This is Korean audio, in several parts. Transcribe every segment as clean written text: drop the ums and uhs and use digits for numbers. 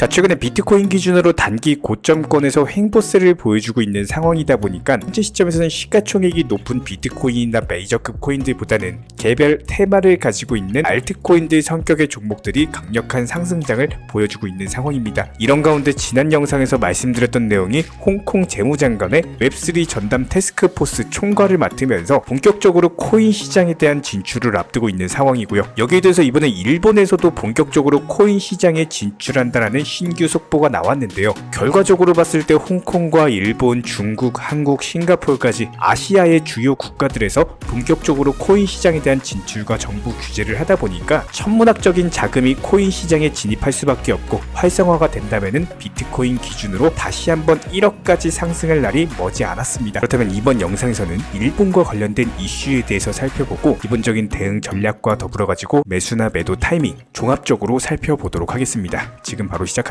자, 최근에 비트코인 기준으로 단기 고점권에서 횡보세를 보여주고 있는 상황이다 보니까 현재 시점에서는 시가총액이 높은 비트코인이나 메이저급 코인들보다는 개별 테마를 가지고 있는 알트코인들 성격의 종목들이 강력한 상승장을 보여주고 있는 상황입니다. 이런 가운데 지난 영상에서 말씀드렸던 내용이 홍콩 재무장관의 웹3 전담 태스크포스 총괄을 맡으면서 본격적으로 코인 시장에 대한 진출을 앞두고 있는 상황이고요. 여기에 대해서 이번에 일본에서도 본격적으로 코인 시장에 진출한다라는 신규 속보가 나왔는데요. 결과적으로 봤을 때 홍콩과 일본, 중국, 한국, 싱가포르까지 아시아의 주요 국가들에서 본격적으로 코인 시장에 대한 진출과 정부 규제를 하다 보니까 천문학적인 자금이 코인 시장에 진입할 수밖에 없고 활성화가 된다면은 비트코인 기준으로 다시 한번 1억까지 상승할 날이 머지 않았습니다. 그렇다면 이번 영상에서는 일본과 관련된 이슈에 대해서 살펴보고 기본적인 대응 전략과 더불어 가지고 매수나 매도 타이밍 종합적으로 살펴보도록 하겠습니다. 지금 바로 시작합니다.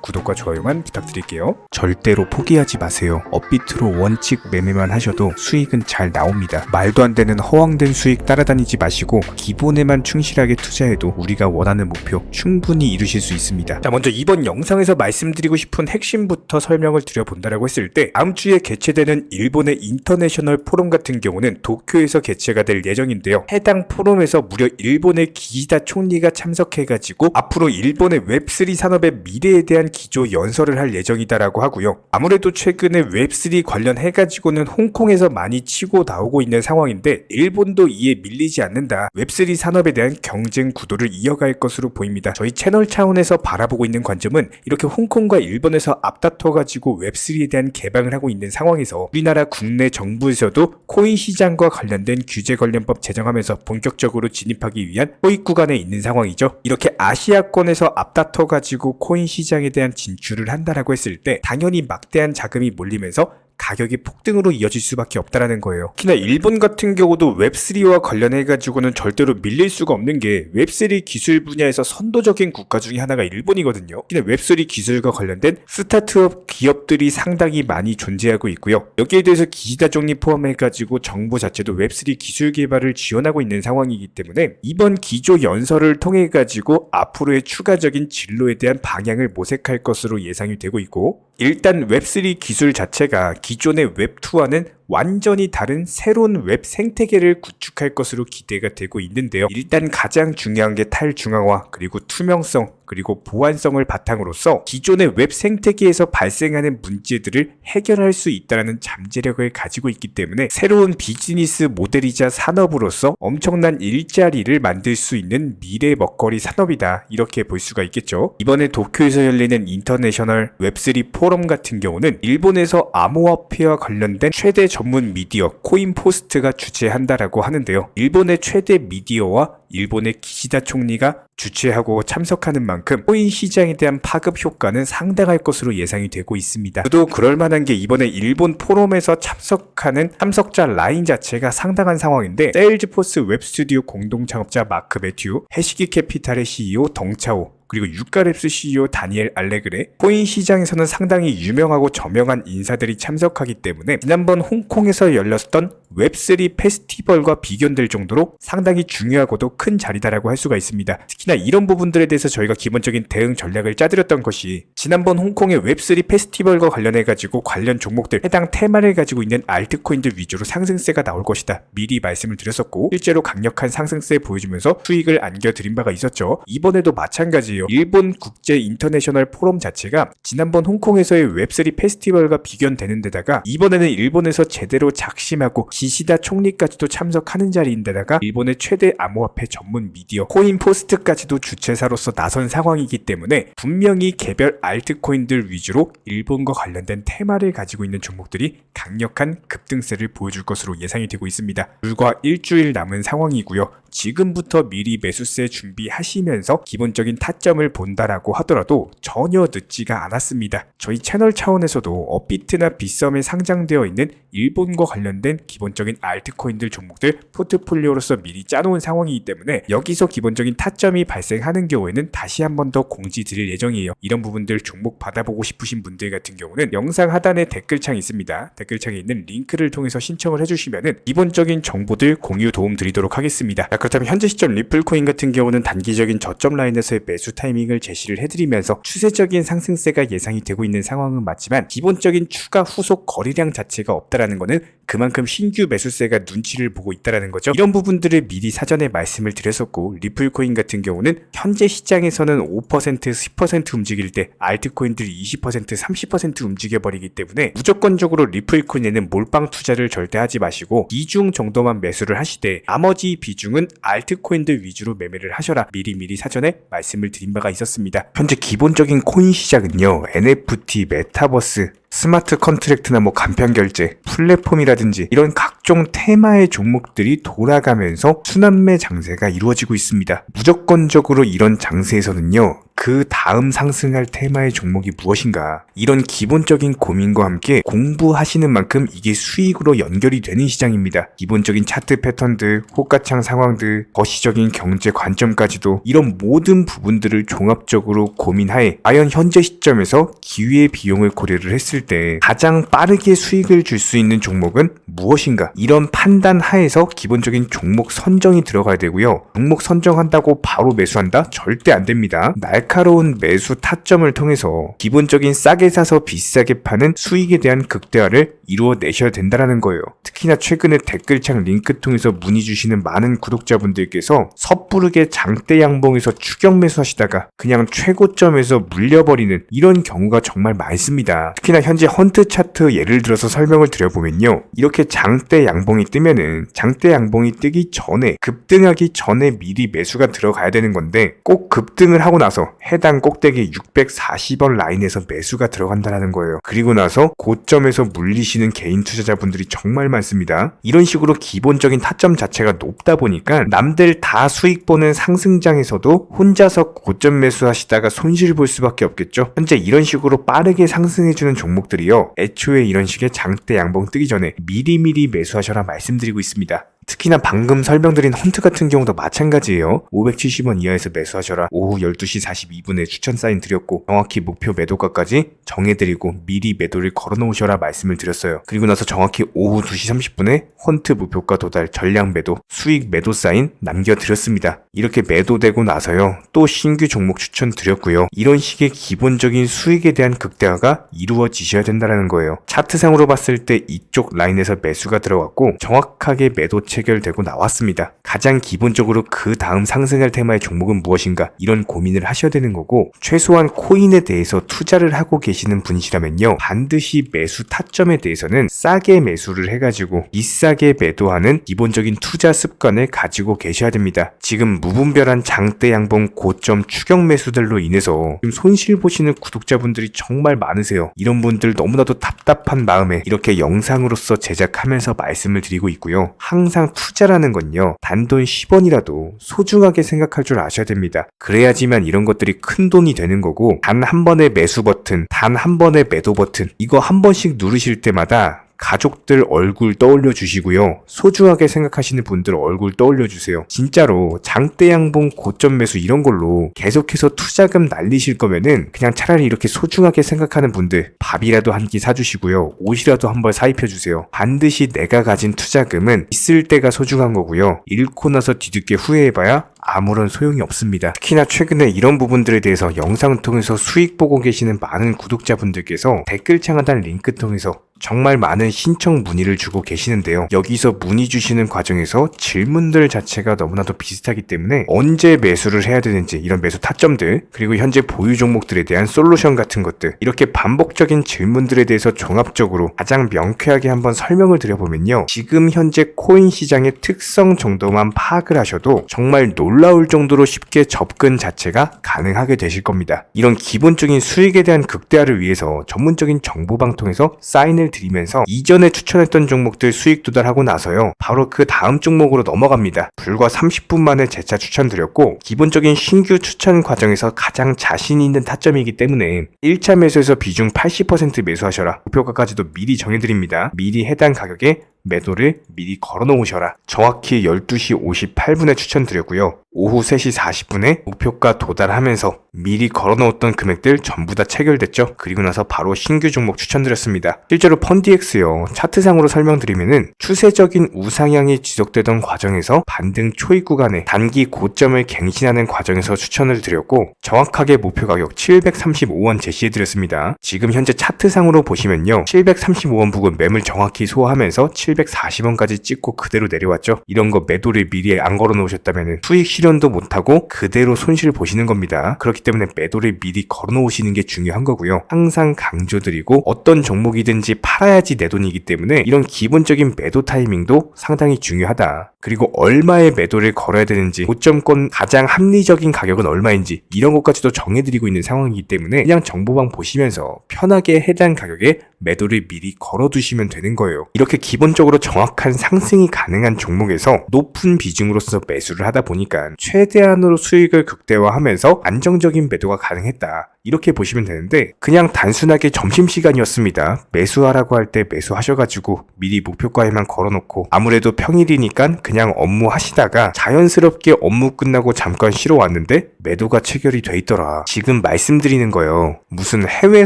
구독과 좋아요만 부탁드릴게요. 절대로 포기하지 마세요. 업비트로 원칙 매매만 하셔도 수익은 잘 나옵니다. 말도 안 되는 허황된 수익 따라다니지 마시고 기본에만 충실하게 투자해도 우리가 원하는 목표 충분히 이루실 수 있습니다. 자, 먼저 이번 영상에서 말씀드리고 싶은 핵심부터 설명을 드려본다라고 했을 때 다음 주에 개최되는 일본의 인터내셔널 포럼 같은 경우는 도쿄에서 개최가 될 예정인데요. 해당 포럼에서 무려 일본의 기시다 총리가 참석해가지고 앞으로 일본의 웹3 산업의 미래에 대한 기조 연설을 할 예정이다라고 하고요. 아무래도 최근에 웹3 관련해가지고는 홍콩에서 많이 치고 나오고 있는 상황인데 일본도 이에 밀리지 않는다. 웹3 산업에 대한 경쟁 구도를 이어갈 것으로 보입니다. 저희 채널 차원에서 바라보고 있는 관점은 이렇게 홍콩과 일본에서 앞다퉈가지고 웹3에 대한 개방을 하고 있는 상황에서 우리나라 국내 정부에서도 코인 시장과 관련된 규제 관련법 제정하면서 본격적으로 진입하기 위한 호입 구간에 있는 상황이죠. 이렇게 아시아권에서 앞다퉈가지고 코인 시장에 대한 진출을 한다라고 했을 때 당연히 막대한 자금이 몰리면서 가격이 폭등으로 이어질 수밖에 없다라는 거예요. 특히나 일본 같은 경우도 웹3와 관련해가지고는 절대로 밀릴 수가 없는 게 웹3 기술 분야에서 선도적인 국가 중에 하나가 일본이거든요. 특히나 웹3 기술과 관련된 스타트업 기업들이 상당히 많이 존재하고 있고요. 여기에 대해서 기시다 총리 포함해가지고 정부 자체도 웹3 기술 개발을 지원하고 있는 상황이기 때문에 이번 기조 연설을 통해가지고 앞으로의 추가적인 진로에 대한 방향을 모색할 것으로 예상이 되고 있고, 일단 웹3 기술 자체가 기존의 웹2와는 완전히 다른 새로운 웹 생태계를 구축할 것으로 기대가 되고 있는데요. 일단 가장 중요한 게 탈중앙화, 그리고 투명성, 그리고 보안성을 바탕으로서 기존의 웹 생태계에서 발생하는 문제들을 해결할 수 있다는 잠재력을 가지고 있기 때문에 새로운 비즈니스 모델이자 산업으로서 엄청난 일자리를 만들 수 있는 미래 먹거리 산업이다, 이렇게 볼 수가 있겠죠. 이번에 도쿄에서 열리는 인터내셔널 웹3 포럼 같은 경우는 일본에서 암호화폐와 관련된 최대 전문 미디어 코인포스트가 주최한다라고 하는데요. 일본의 최대 미디어와 일본의 기시다 총리가 주최하고 참석하는 만큼 코인 시장에 대한 파급 효과는 상당할 것으로 예상이 되고 있습니다. 저도 그럴만한 게 이번에 일본 포럼에서 참석하는 참석자 라인 자체가 상당한 상황인데, 세일즈포스 웹스튜디오 공동 창업자 마크 매튜, 해시기 캐피탈의 CEO 덩차오, 그리고 유가랩스 CEO 다니엘 알레그레, 코인 시장에서는 상당히 유명하고 저명한 인사들이 참석하기 때문에 지난번 홍콩에서 열렸던 웹3 페스티벌과 비견될 정도로 상당히 중요하고도 큰 자리다라고 할 수가 있습니다. 특히나 이런 부분들에 대해서 저희가 기본적인 대응 전략을 짜드렸던 것이 지난번 홍콩의 웹3 페스티벌과 관련해가지고 관련 종목들 해당 테마를 가지고 있는 알트코인들 위주로 상승세가 나올 것이다, 미리 말씀을 드렸었고 실제로 강력한 상승세 보여주면서 수익을 안겨드린 바가 있었죠. 이번에도 마찬가지예요. 일본 국제 인터내셔널 포럼 자체가 지난번 홍콩에서의 웹3 페스티벌과 비견되는 데다가 이번에는 일본에서 제대로 작심하고 기시다 총리까지도 참석하는 자리인데다가 일본의 최대 암호화폐 전문 미디어 코인포스트까지도 주최사로서 나선 상황이기 때문에 분명히 개별 알트코인들 위주로 일본과 관련된 테마를 가지고 있는 종목들이 강력한 급등세를 보여줄 것으로 예상이 되고 있습니다. 불과 일주일 남은 상황이고요. 지금부터 미리 매수세 준비하시면서 기본적인 타점을 본다라고 하더라도 전혀 늦지가 않았습니다. 저희 채널 차원에서도 업비트나 빗썸에 상장되어 있는 일본과 관련된 기본적인 알트코인들 종목들 포트폴리오로서 미리 짜놓은 상황이기 때문에 여기서 기본적인 타점이 발생하는 경우에는 다시 한 번 더 공지 드릴 예정이에요. 이런 부분들 종목 받아보고 싶으신 분들 같은 경우는 영상 하단에 댓글창 있습니다. 댓글창에 있는 링크를 통해서 신청을 해주시면은 기본적인 정보들 공유 도움 드리도록 하겠습니다. 그렇다면 현재 시점 리플코인 같은 경우는 단기적인 저점 라인에서의 매수 타이밍을 제시를 해드리면서 추세적인 상승세가 예상이 되고 있는 상황은 맞지만 기본적인 추가 후속 거래량 자체가 없다라는 것은 그만큼 신규 매수세가 눈치를 보고 있다라는 거죠. 이런 부분들을 미리 사전에 말씀을 드렸었고, 리플코인 같은 경우는 현재 시장에서는 5%, 10% 움직일 때 알트코인들이 20%, 30% 움직여버리기 때문에 무조건적으로 리플코인에는 몰빵 투자를 절대 하지 마시고 비중 정도만 매수를 하시되 나머지 비중은 알트코인들 위주로 매매를 하셔라 미리미리 사전에 말씀을 드린 바가 있었습니다. 현재 기본적인 코인 시장은요, NFT, 메타버스, 스마트 컨트랙트나 간편 결제, 플랫폼이라든지 이런 각종 테마의 종목들이 돌아가면서 순환매 장세가 이루어지고 있습니다. 무조건적으로 이런 장세에서는요, 그 다음 상승할 테마의 종목이 무엇인가, 이런 기본적인 고민과 함께 공부하시는 만큼 이게 수익으로 연결이 되는 시장입니다. 기본적인 차트 패턴들, 호가창 상황들, 거시적인 경제 관점까지도 이런 모든 부분들을 종합적으로 고민하에 과연 현재 시점에서 기회의 비용을 고려를 했을 때 가장 빠르게 수익을 줄 수 있는 종목은 무엇인가, 이런 판단 하에서 기본적인 종목 선정이 들어가야 되고요. 종목 선정한다고 바로 매수한다? 절대 안 됩니다. 날카로운 매수 타점을 통해서 기본적인 싸게 사서 비싸게 파는 수익에 대한 극대화를 이루어내셔야 된다는 거예요. 특히나 최근에 댓글창 링크 통해서 문의 주시는 많은 구독자분들께서 섣부르게 장대 양봉에서 추격 매수하시다가 그냥 최고점에서 물려버리는 이런 경우가 정말 많습니다. 특히나 현재 헌트 차트 예를 들어서 설명을 드려보면요, 이렇게 장대 양봉이 뜨면은 장대 양봉이 뜨기 전에, 급등하기 전에 미리 매수가 들어가야 되는 건데 꼭 급등을 하고 나서 해당 꼭대기 640원 라인에서 매수가 들어간다는 거예요. 그리고 나서 고점에서 물리시는 개인 투자자분들이 정말 많습니다. 이런 식으로 기본적인 타점 자체가 높다 보니까 남들 다 수익 보는 상승장에서도 혼자서 고점 매수하시다가 손실 볼 수밖에 없겠죠. 현재 이런 식으로 빠르게 상승해주는 종목들이요, 애초에 이런 식의 장대 양봉 뜨기 전에 미리미리 매수하셔라 말씀드리고 있습니다. 특히나 방금 설명드린 헌트 같은 경우도 마찬가지예요. 570원 이하에서 매수하셔라. 오후 12시 42분에 추천 사인 드렸고 정확히 목표 매도가까지 정해드리고 미리 매도를 걸어놓으셔라 말씀을 드렸어요. 그리고 나서 정확히 오후 2시 30분에 헌트 목표가 도달 전량 매도, 수익 매도 사인 남겨드렸습니다. 이렇게 매도되고 나서요, 또 신규 종목 추천 드렸고요. 이런 식의 기본적인 수익에 대한 극대화가 이루어지셔야 된다는 거예요. 차트상으로 봤을 때 이쪽 라인에서 매수가 들어갔고 정확하게 매도 체결되고 나왔습니다. 가장 기본적으로 그 다음 상승할 테마의 종목은 무엇인가, 이런 고민을 하셔야 되는 거고, 최소한 코인에 대해서 투자를 하고 계시는 분이시라면요, 반드시 매수 타점에 대해서는 싸게 매수를 해가지고 비싸게 매도하는 기본적인 투자 습관을 가지고 계셔야 됩니다. 지금 무분별한 장대 양봉 고점 추격 매수들로 인해서 지금 손실 보시는 구독자분들이 정말 많으세요. 이런 분들 너무나도 답답한 마음에 이렇게 영상으로서 제작하면서 말씀을 드리고 있고요. 항상 투자라는 건요, 단돈 10원이라도 소중하게 생각할 줄 아셔야 됩니다. 그래야지만 이런 것들이 큰 돈이 되는 거고, 단 한 번의 매수 버튼, 단 한 번의 매도 버튼, 이거 한 번씩 누르실 때마다 가족들 얼굴 떠올려 주시고요, 소중하게 생각하시는 분들 얼굴 떠올려 주세요. 진짜로 장대 양봉 고점 매수 이런 걸로 계속해서 투자금 날리실 거면은 그냥 차라리 이렇게 소중하게 생각하는 분들 밥이라도 한 끼 사주시고요, 옷이라도 한 벌 사입혀 주세요. 반드시 내가 가진 투자금은 있을 때가 소중한 거고요, 잃고 나서 뒤늦게 후회해봐야 아무런 소용이 없습니다. 특히나 최근에 이런 부분들에 대해서 영상을 통해서 수익 보고 계시는 많은 구독자분들께서 댓글창 하단 링크 통해서 정말 많은 신청 문의를 주고 계시는데요. 여기서 문의 주시는 과정에서 질문들 자체가 너무나도 비슷하기 때문에 언제 매수를 해야 되는지, 이런 매수 타점들, 그리고 현재 보유 종목들에 대한 솔루션 같은 것들, 이렇게 반복적인 질문들에 대해서 종합적으로 가장 명쾌하게 한번 설명을 드려보면요, 지금 현재 코인 시장의 특성 정도만 파악을 하셔도 정말 놀라울 정도로 쉽게 접근 자체가 가능하게 되실 겁니다. 이런 기본적인 수익에 대한 극대화를 위해서 전문적인 정보방통에서 사인을 드리면서 이전에 추천했던 종목들 수익 도달하고 나서요, 바로 그 다음 종목으로 넘어갑니다. 불과 30분 만에 재차 추천드렸고, 기본적인 신규 추천 과정에서 가장 자신 있는 타점이기 때문에 1차 매수에서 비중 80% 매수하셔라 목표가까지도 미리 정해드립니다. 미리 해당 가격에 매도를 미리 걸어 놓으셔라. 정확히 12시 58분에 추천드렸고요. 오후 3시 40분에 목표가 도달하면서 미리 걸어놓았던 금액들 전부 다 체결됐죠. 그리고 나서 바로 신규 종목 추천드렸습니다. 실제로 펀디엑스요. 차트상으로 설명드리면은 추세적인 우상향이 지속되던 과정에서 반등 초입 구간에 단기 고점을 갱신하는 과정에서 추천을 드렸고 정확하게 목표 가격 735원 제시해드렸습니다. 지금 현재 차트상으로 보시면요. 735원 부근 매물 정확히 소화하면서 740원까지 찍고 그대로 내려왔죠. 이런 거 매도를 미리 안 걸어 놓으셨다면 수익 실현도 못하고 그대로 손실을 보시는 겁니다. 그렇기 때문에 매도를 미리 걸어 놓으시는 게 중요한 거고요. 항상 강조드리고 어떤 종목이든지 팔아야지 내 돈이기 때문에 이런 기본적인 매도 타이밍도 상당히 중요하다. 그리고 얼마의 매도를 걸어야 되는지 고점권 가장 합리적인 가격은 얼마인지 이런 것까지도 정해드리고 있는 상황이기 때문에 그냥 정보방 보시면서 편하게 해당 가격에 매도를 미리 걸어두시면 되는 거예요. 이렇게 기본적으로 정확한 상승이 가능한 종목에서 높은 비중으로서 매수를 하다 보니까 최대한으로 수익을 극대화하면서 안정적인 매도가 가능했다. 이렇게 보시면 되는데 그냥 단순하게 점심시간이었습니다. 매수하라고 할 때 매수하셔가지고 미리 목표가에만 걸어놓고 아무래도 평일이니까 그냥 업무 하시다가 자연스럽게 업무 끝나고 잠깐 쉬러 왔는데 매도가 체결이 돼 있더라. 지금 말씀드리는 거예요. 무슨 해외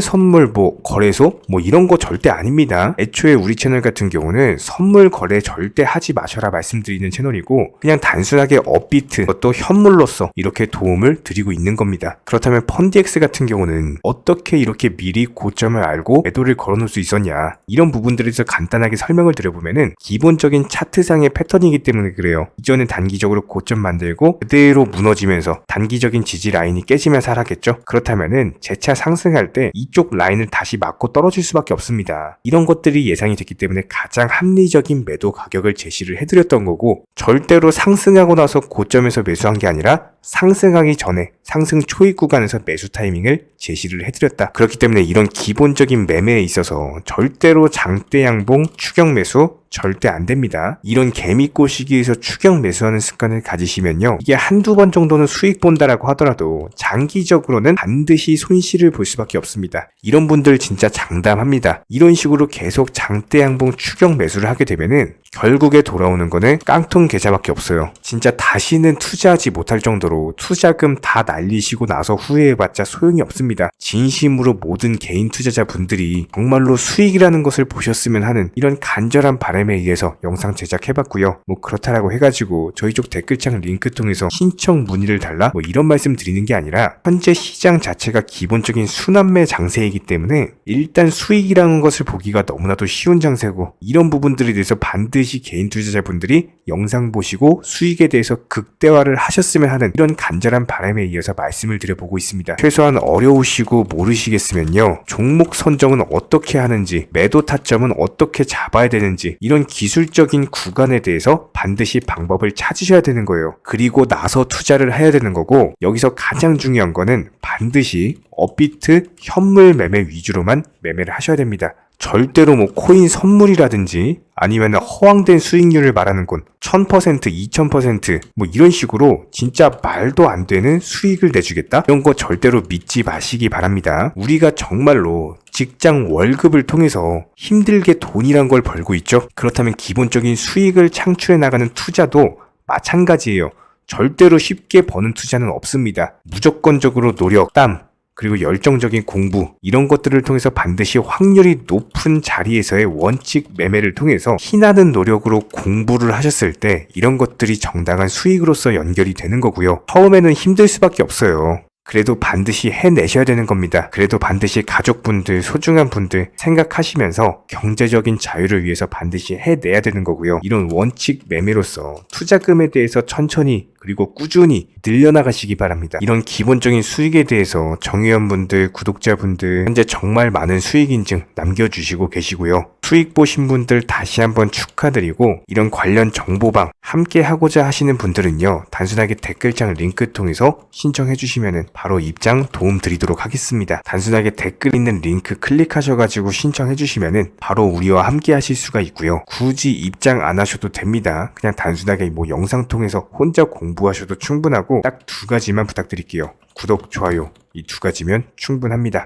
선물 거래소 이런 거 절대 아닙니다. 애초에 우리 채널 같은 경우는 선물 거래 절대 하지 마셔라 말씀드리는 채널이고 그냥 단순하게 업비트 또 현물로서 이렇게 도움을 드리고 있는 겁니다. 그렇다면 펀디엑스 같은 경우는 어떻게 이렇게 미리 고점을 알고 매도를 걸어놓을 수 있었냐 이런 부분들에 대해서 간단하게 설명을 드려보면은 기본적인 차트상의 패턴이기 때문에 그래요. 이전에 단기적으로 고점 만들고 그대로 무너지면서 단기적인 지지 라인이 깨지면서 하락했죠. 그렇다면은 재차 상승할 때 이쪽 라인을 다시 맞고 떨어질 수밖에 없습니다. 이런 것들이 예상이 됐기 때문에 가장 합리적인 매도 가격을 제시를 해드렸던 거고 절대로 상승하고 나서 고점에서 매수한 게 아니라 상승하기 전에 상승 초입 구간에서 매수 타이밍을 제시를 해드렸다. 그렇기 때문에 이런 기본적인 매매에 있어서 절대로 장대 양봉 추격 매수 절대 안 됩니다. 이런 개미꼬 시기에서 추격 매수하는 습관을 가지시면요. 이게 한두 번 정도는 수익 본다라고 하더라도 장기적으로는 반드시 손실을 볼 수밖에 없습니다. 이런 분들 진짜 장담합니다. 이런 식으로 계속 장대 양봉 추격 매수를 하게 되면은 결국에 돌아오는 거는 깡통 계좌밖에 없어요. 진짜 다시는 투자하지 못할 정도로 투자금 다 날리시고 나서 후회해봤자 소용이 없습니다. 진심으로 모든 개인 투자자분들이 정말로 수익이라는 것을 보셨으면 하는 이런 간절한 바람에 의해서 영상 제작해봤고요. 그렇다라고 해가지고 저희 쪽 댓글창 링크 통해서 신청 문의를 달라 이런 말씀 드리는 게 아니라 현재 시장 자체가 기본적인 순환매 장세이기 때문에 일단 수익이라는 것을 보기가 너무나도 쉬운 장세고 이런 부분들에 대해서 반드시 개인 투자자분들이 영상 보시고 수익에 대해서 극대화를 하셨으면 하는 이런 간절한 바람에 이어서 말씀을 드려보고 있습니다. 최소한 어려우시고 모르시겠으면요. 종목 선정은 어떻게 하는지 매도 타점은 어떻게 잡아야 되는지 이런 기술적인 구간에 대해서 반드시 방법을 찾으셔야 되는 거예요. 그리고 나서 투자를 해야 되는 거고 여기서 가장 중요한 거는 반드시 업비트 현물 매매 위주로만 매매를 하셔야 됩니다. 절대로 코인 선물이라든지 아니면 허황된 수익률을 말하는 건 1000%, 2000% 이런 식으로 진짜 말도 안 되는 수익을 내주겠다? 이런 거 절대로 믿지 마시기 바랍니다. 우리가 정말로 직장 월급을 통해서 힘들게 돈이란 걸 벌고 있죠. 그렇다면 기본적인 수익을 창출해 나가는 투자도 마찬가지예요. 절대로 쉽게 버는 투자는 없습니다. 무조건적으로 노력, 땀, 그리고 열정적인 공부 이런 것들을 통해서 반드시 확률이 높은 자리에서의 원칙 매매를 통해서 희나는 노력으로 공부를 하셨을 때 이런 것들이 정당한 수익으로서 연결이 되는 거고요. 처음에는 힘들 수밖에 없어요. 그래도 반드시 해내셔야 되는 겁니다. 그래도 반드시 가족분들, 소중한 분들 생각하시면서 경제적인 자유를 위해서 반드시 해내야 되는 거고요. 이런 원칙 매매로서 투자금에 대해서 천천히 그리고 꾸준히 늘려나가시기 바랍니다. 이런 기본적인 수익에 대해서 정회원분들, 구독자분들 현재 정말 많은 수익 인증 남겨주시고 계시고요. 수익 보신 분들 다시 한번 축하드리고 이런 관련 정보방 함께 하고자 하시는 분들은요. 단순하게 댓글창 링크 통해서 신청해 주시면 바로 입장 도움 드리도록 하겠습니다. 단순하게 댓글 있는 링크 클릭하셔가지고 신청해 주시면 바로 우리와 함께 하실 수가 있고요. 굳이 입장 안 하셔도 됩니다. 그냥 단순하게 영상 통해서 혼자 공부하셔도 충분하고 딱 두 가지만 부탁드릴게요. 구독, 좋아요 이 두 가지면 충분합니다.